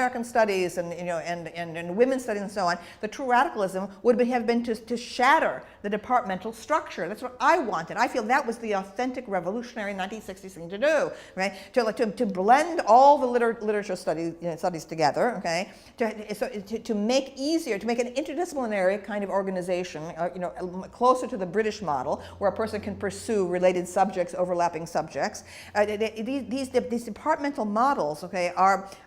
American studies and women's studies and so on, the true radicalism would have been to shatter the departmental structure. That's what I wanted. I feel that was the authentic revolutionary 1960s thing to do, right? To blend all the literature studies together, okay? To make easier, to make an interdisciplinary kind of organization, closer to the British model, where a person can pursue related subjects, overlapping subjects. These departmental models, okay,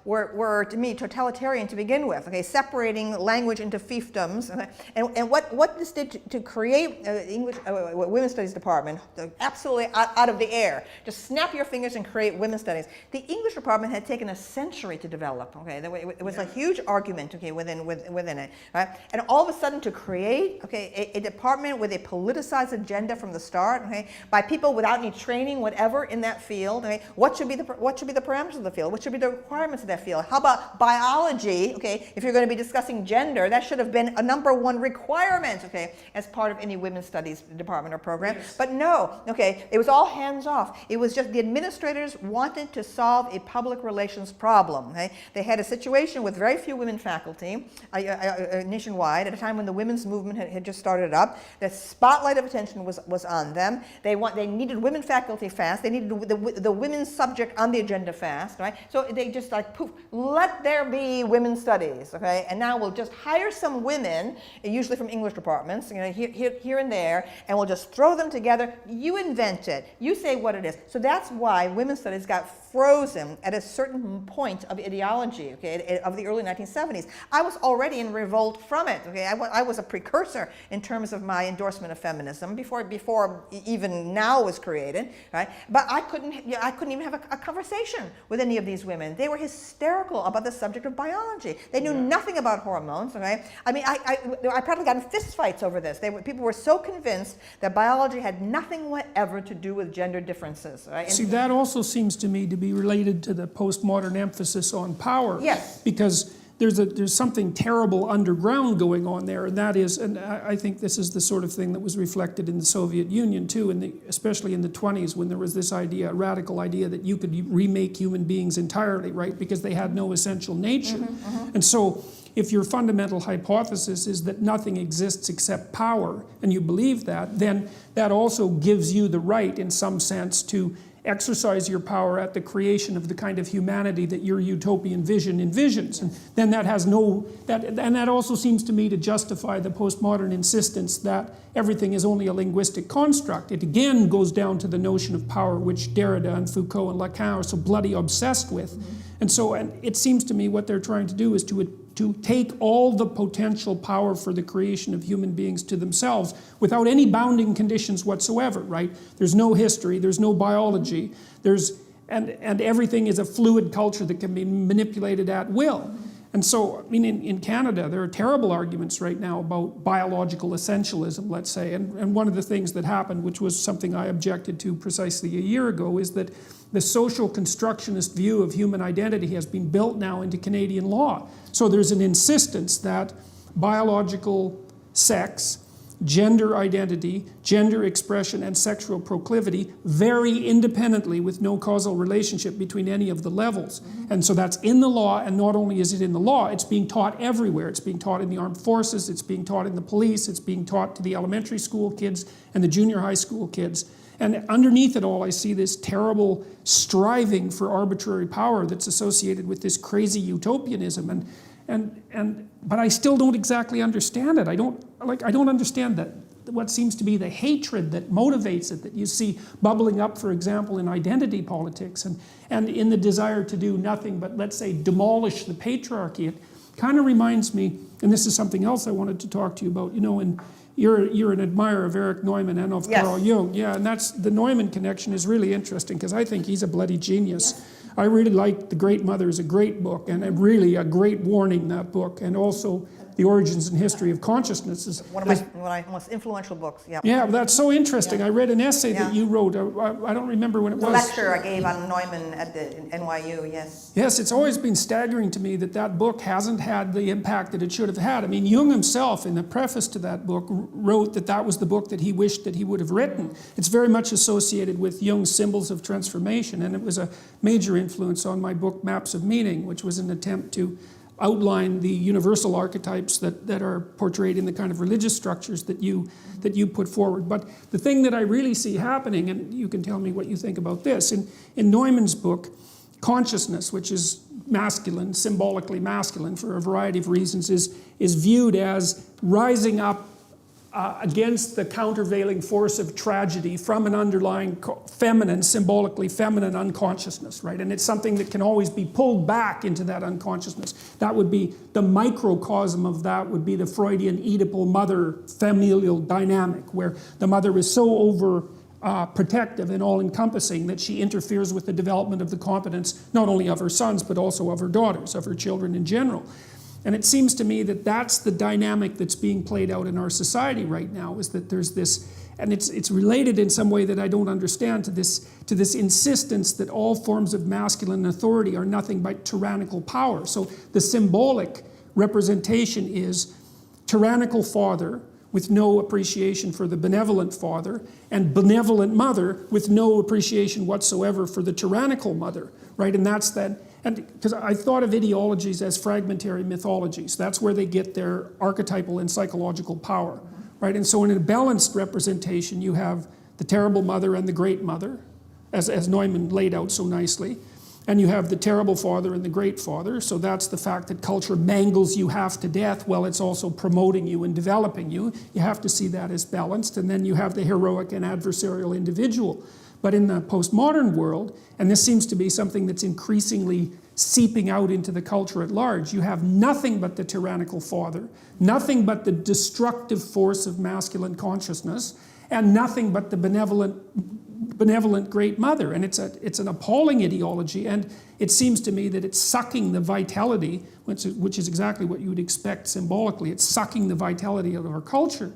were to me totalitarian to begin with, okay, separating language into fiefdoms, okay? And what this did to create English women's studies department, absolutely out of the air, just snap your fingers and create women's studies. The English department had taken a century to develop, okay, it was a huge argument, okay, within it, right? And all of a sudden to create, okay, a department with a politicized agenda from the start, okay, by people without any training, whatever, in that field, okay, what should be the parameters of the field? What should be the requirements of that field? How about biology, okay, if you're going to be discussing gender, that should have been a #1 requirement, okay, as part of any women's studies department or program. Yes. But no, okay, it was all hands off. It was just the administrators wanted to solve a public relations problem, okay? They had a situation with very few women faculty nationwide at a time when the women's movement had just started up. The spotlight of attention was on them. They needed women faculty fast. They needed the women's subject on the agenda fast, right? So they just like, poof, let there be women's studies, okay? And now we'll just hire some women, usually from English departments, here and there, and we'll just throw them together. You invent it. You say what it is. So that's why women's studies got frozen at a certain point of ideology, okay, of the early 1970s. I was already in revolt from it, okay? I was a precursor in terms of my endorsement of feminism before even now was created, right? But I couldn't even have a conversation with any of these women. They were hysterical about the subject of biology. They knew nothing about hormones, okay? I mean, I probably got in fistfights over this. People were so convinced that biology had nothing whatever to do with gender differences, right? See, that also seems to me to be related to the postmodern emphasis on power. Yes. Because there's something terrible underground going on there, and that is, and I think this is the sort of thing that was reflected in the Soviet Union too, especially in the 20s, when there was this idea, radical idea, that you could remake human beings entirely, right? Because they had no essential nature. And so, if your fundamental hypothesis is that nothing exists except power, and you believe that, then that also gives you the right, in some sense, to exercise your power at the creation of the kind of humanity that your utopian vision envisions. And then that has and that also seems to me to justify the postmodern insistence that everything is only a linguistic construct. It again goes down to the notion of power, which Derrida and Foucault and Lacan are so bloody obsessed with. And so it seems to me what they're trying to do is to take all the potential power for the creation of human beings to themselves without any bounding conditions whatsoever, right? There's no history, there's no biology, and everything is a fluid culture that can be manipulated at will. And so, I mean, in Canada, there are terrible arguments right now about biological essentialism, let's say. And one of the things that happened, which was something I objected to precisely a year ago, is that the social constructionist view of human identity has been built now into Canadian law. So there's an insistence that biological sex, gender identity, gender expression, and sexual proclivity vary independently with no causal relationship between any of the levels. And so that's in the law, and not only is it in the law, it's being taught everywhere. It's being taught in the armed forces, it's being taught in the police, it's being taught to the elementary school kids and the junior high school kids. And underneath it all, I see this terrible striving for arbitrary power that's associated with this crazy utopianism. But I still don't exactly understand it. I don't understand that what seems to be the hatred that motivates it, that you see bubbling up, for example, in identity politics and in the desire to do nothing but, let's say, demolish the patriarchy. It kind of reminds me, and this is something else I wanted to talk to you about, and you're an admirer of Erich Neumann and of Carl Jung. Yeah, and that's the Neumann connection is really interesting because I think he's a bloody genius. Yeah. I really like The Great Mother is a great book and really a great warning, that book. And also The Origins and History of Consciousness is One of my most influential books, yeah. yeah, that's so interesting. Yeah. I read an essay that Yeah. you wrote. I don't remember when it It's a was. lecture I gave on Neumann at the NYU, yes. Yes, it's always been staggering to me that that book hasn't had the impact that it should have had. I mean, Jung himself, in the preface to that book, wrote that that was the book that he wished that he would have written. It's very much associated with Jung's Symbols of Transformation, and it was a major influence on my book, Maps of Meaning, which was an attempt to outline the universal archetypes that are portrayed in the kind of religious structures that you put forward. But the thing that I really see happening, and you can tell me what you think about this, in Neumann's book, consciousness, which is masculine, symbolically masculine for a variety of reasons, is viewed as rising up against the countervailing force of tragedy from an underlying feminine, symbolically feminine unconsciousness, right? And it's something that can always be pulled back into that unconsciousness. That would be the microcosm of that would be the Freudian Oedipal mother familial dynamic, where the mother is so over protective and all-encompassing that she interferes with the development of the competence not only of her sons but also of her daughters, of her children in general. And it seems to me that that's the dynamic that's being played out in our society right now, is that there's this, and it's related in some way that I don't understand, to this insistence that all forms of masculine authority are nothing but tyrannical power. So the symbolic representation is tyrannical father with no appreciation for the benevolent father, and benevolent mother with no appreciation whatsoever for the tyrannical mother, right? And that's that. And because I thought of ideologies as fragmentary mythologies. That's where they get their archetypal and psychological power, right? And so in a balanced representation, you have the terrible mother and the great mother, as Neumann laid out so nicely. And you have the terrible father and the great father. So that's the fact that culture mangles you half to death while it's also promoting you and developing you. You have to see that as balanced. And then you have the heroic and adversarial individual. But in the postmodern world, and this seems to be something that's increasingly seeping out into the culture at large, you have nothing but the tyrannical father, nothing but the destructive force of masculine consciousness, and nothing but the benevolent great mother. And it's an appalling ideology, and it seems to me that it's sucking the vitality, which is exactly what you would expect symbolically. It's sucking the vitality out of our culture.